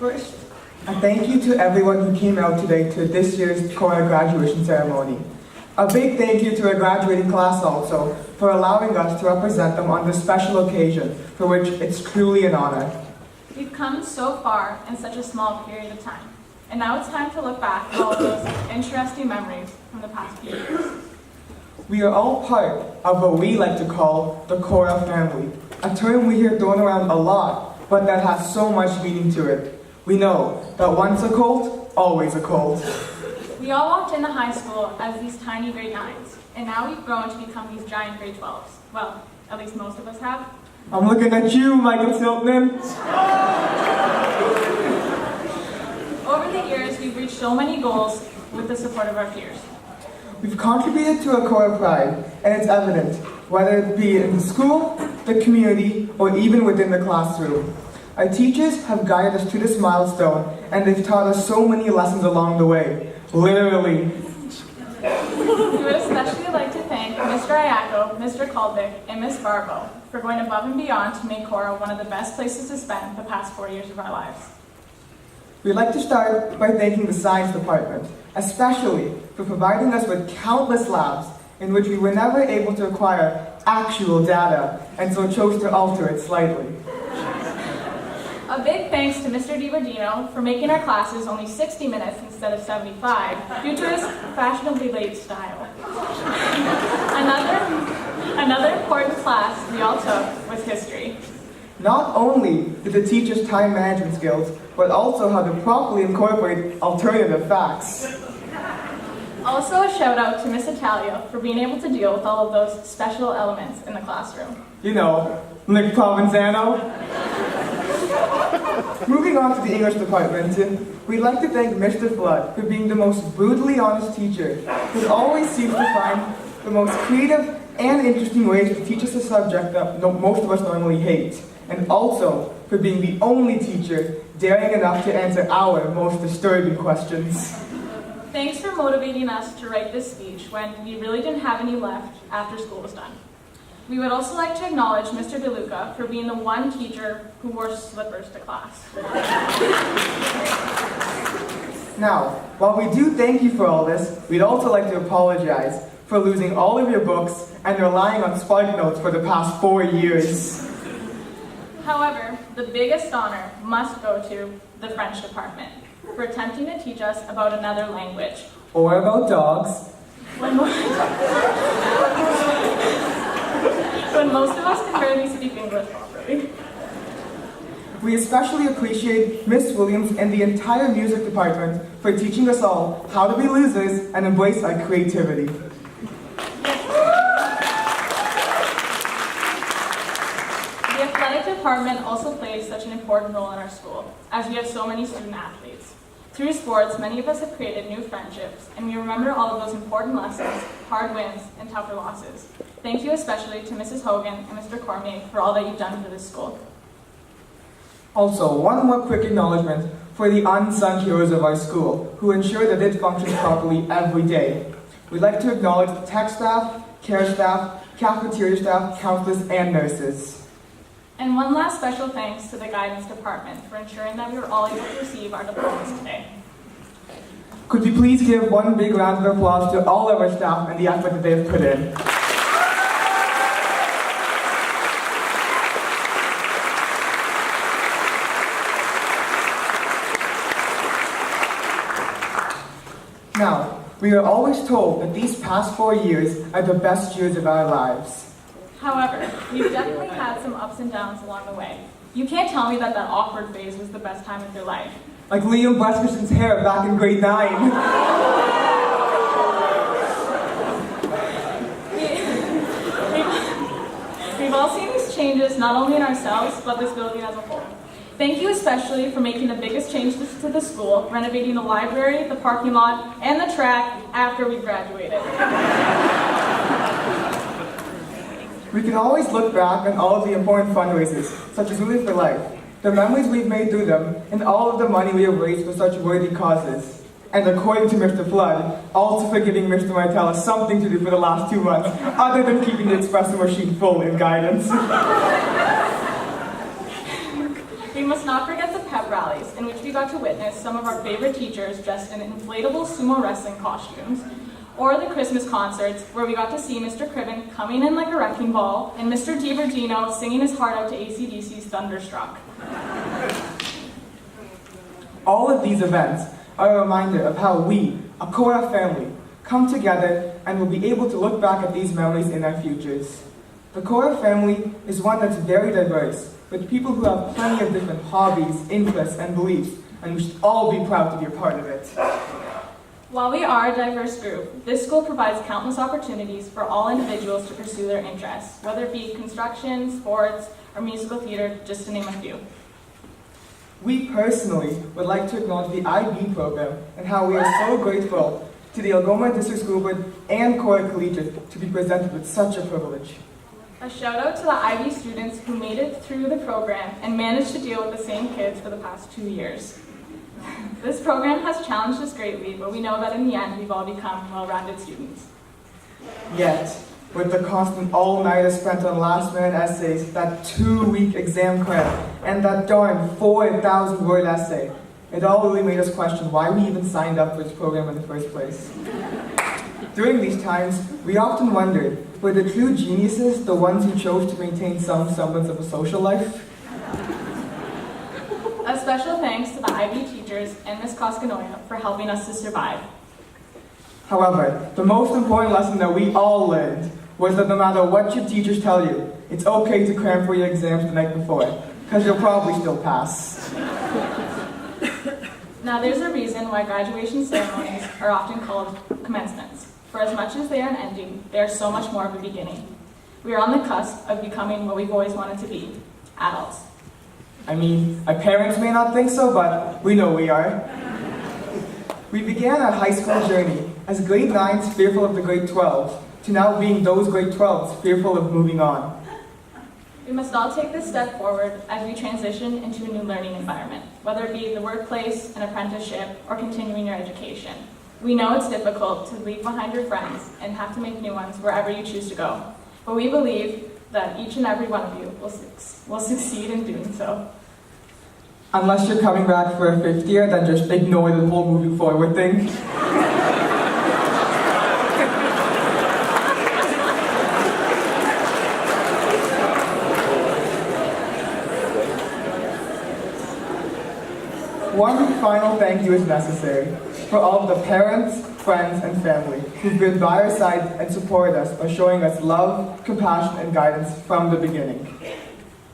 First, a thank you to everyone who came out today to this year's Korah graduation ceremony. A big thank you to our graduating class also for allowing us to represent them on this special occasion, for which it's truly an honor. We've come so far in such a small period of time, and now it's time to look back at all of those interesting memories from the past few years. We are all part of what we like to call the Korah family, a term we hear thrown around a lot, but that has so much meaning to it. We know that once a cult, always a cult. We all walked into high school as these tiny grade 9s, and now we've grown to become these giant grade 12s. Well, at least most of us have. I'm looking at you, Michael Siltman. Over the years, we've reached so many goals with the support of our peers. We've contributed to a Korah pride, and it's evident, whether it be in the school, the community, or even within the classroom. Our teachers have guided us to this milestone, and they've taught us so many lessons along the way. Literally. We would especially like to thank Mr. Ayako, Mr. Kalvik, and Ms. Barbo for going above and beyond to make Korah one of the best places to spend the past 4 years of our lives. We'd like to start by thanking the science department, especially for providing us with countless labs in which we were never able to acquire actual data, and so chose to alter it slightly. A big thanks to Mr. DiVerdino for making our classes only 60 minutes instead of 75 due to his fashionably late style. Another important class we all took was history. Not only did they teach us time management skills, but also how to properly incorporate alternative facts. Also a shout out to Miss Italia for being able to deal with all of those special elements in the classroom. You know, Nick Provenzano. Moving on to the English department, we'd like to thank Mr. Flood for being the most brutally honest teacher who always seems to find the most creative and interesting ways to teach us a subject that most of us normally hate, and also for being the only teacher daring enough to answer our most disturbing questions. Thanks for motivating us to write this speech when we really didn't have any left after school was done. We would also like to acknowledge Mr. DeLuca for being the one teacher who wore slippers to class. Now, while we do thank you for all this, we'd also like to apologize for losing all of your books and relying on Spark Notes for the past 4 years. However, the biggest honor must go to the French department for attempting to teach us about another language. Or about dogs. When most of us can hardly speak English properly. We especially appreciate Miss Williams and the entire music department for teaching us all how to be losers and embrace our creativity. The athletic department also plays such an important role in our school, as we have so many student athletes. Through sports, many of us have created new friendships, and we remember all of those important lessons, hard wins, and tougher losses. Thank you especially to Mrs. Hogan and Mr. Cormier for all that you've done for this school. Also, one more quick acknowledgement for the unsung heroes of our school, who ensure that it functions properly every day. We'd like to acknowledge the tech staff, care staff, cafeteria staff, counselors, and nurses. And one last special thanks to the guidance department for ensuring that we were all able to receive our diplomas today. Could we please give one big round of applause to all of our staff and the effort that they have put in. Now, we are always told that these past 4 years are the best years of our lives. However, we've definitely had some ups and downs along the way. You can't tell me that awkward phase was the best time of your life. Like Liam Blaskerson's hair back in grade 9. We've all seen these changes not only in ourselves, but this building as a whole. Thank you especially for making the biggest changes to the school, renovating the library, the parking lot, and the track after we graduated. We can always look back on all of the important fundraisers, such as Relief for Life, the memories we've made through them, and all of the money we have raised for such worthy causes. And according to Mr. Flood, also for giving Mr. Martella something to do for the last 2 months, other than keeping the espresso machine full in guidance. We must not forget the pep rallies in which we got to witness some of our favorite teachers dressed in inflatable sumo wrestling costumes, or the Christmas concerts where we got to see Mr. Criven coming in like a wrecking ball and Mr. DiVergino singing his heart out to AC/DC's Thunderstruck. All of these events are a reminder of how we, a Korah family, come together and will be able to look back at these memories in our futures. The Korah family is one that's very diverse, with people who have plenty of different hobbies, interests, and beliefs, and we should all be proud to be a part of it. While we are a diverse group, this school provides countless opportunities for all individuals to pursue their interests, whether it be construction, sports, or musical theater, just to name a few. We personally would like to acknowledge the IB program and how we are so grateful to the Algoma District School Board and Korah Collegiate to be presented with such a privilege. A shout out to the IB students who made it through the program and managed to deal with the same kids for the past 2 years. This program has challenged us greatly, but we know that in the end we've all become well-rounded students. Yet, with the constant all-nighters spent on last-minute essays, that 2-week exam prep, and that darn 4,000-word essay, it all really made us question why we even signed up for this program in the first place. During these times, we often wondered, were the true geniuses the ones who chose to maintain some semblance of a social life? A special thanks to the IB teachers and Ms. Koskanoya for helping us to survive. However, the most important lesson that we all learned was that no matter what your teachers tell you, it's okay to cram for your exams the night before, because you'll probably still pass. Now there's a reason why graduation ceremonies are often called commencements. For as much as they are an ending, they are so much more of a beginning. We are on the cusp of becoming what we've always wanted to be, adults. I mean, our parents may not think so, but we know we are. We began our high school journey as grade 9s fearful of the grade 12s, to now being those grade 12s fearful of moving on. We must all take this step forward as we transition into a new learning environment, whether it be the workplace, an apprenticeship, or continuing your education. We know it's difficult to leave behind your friends and have to make new ones wherever you choose to go, but we believe that each and every one of you will succeed in doing so. Unless you're coming back for a 5th year, then just ignore the whole moving forward thing. One final thank you is necessary for all of the parents, friends, and family who've been by our side and supported us by showing us love, compassion, and guidance from the beginning.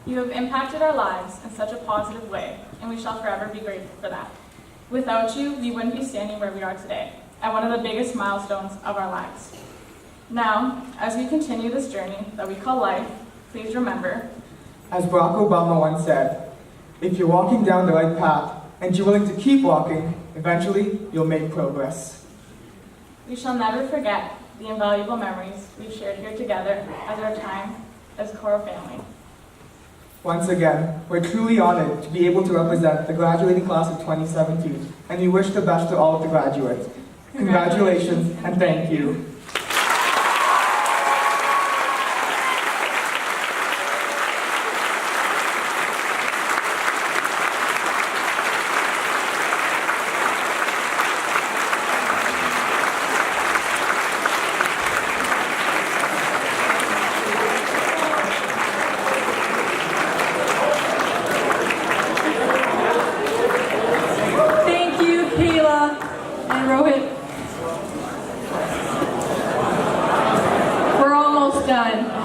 You have impacted our lives in such a positive way, and we shall forever be grateful for that. Without you, we wouldn't be standing where we are today, at one of the biggest milestones of our lives. Now, as we continue this journey that we call life, please remember, as Barack Obama once said, if you're walking down the right path and you're willing to keep walking, eventually you'll make progress. We shall never forget the invaluable memories we've shared here together as our time as Korah family. Once again, we're truly honored to be able to represent the graduating class of 2017, and we wish the best to all of the graduates. Congratulations and thank you. Thank you, Kaila and Rohit. We're almost done.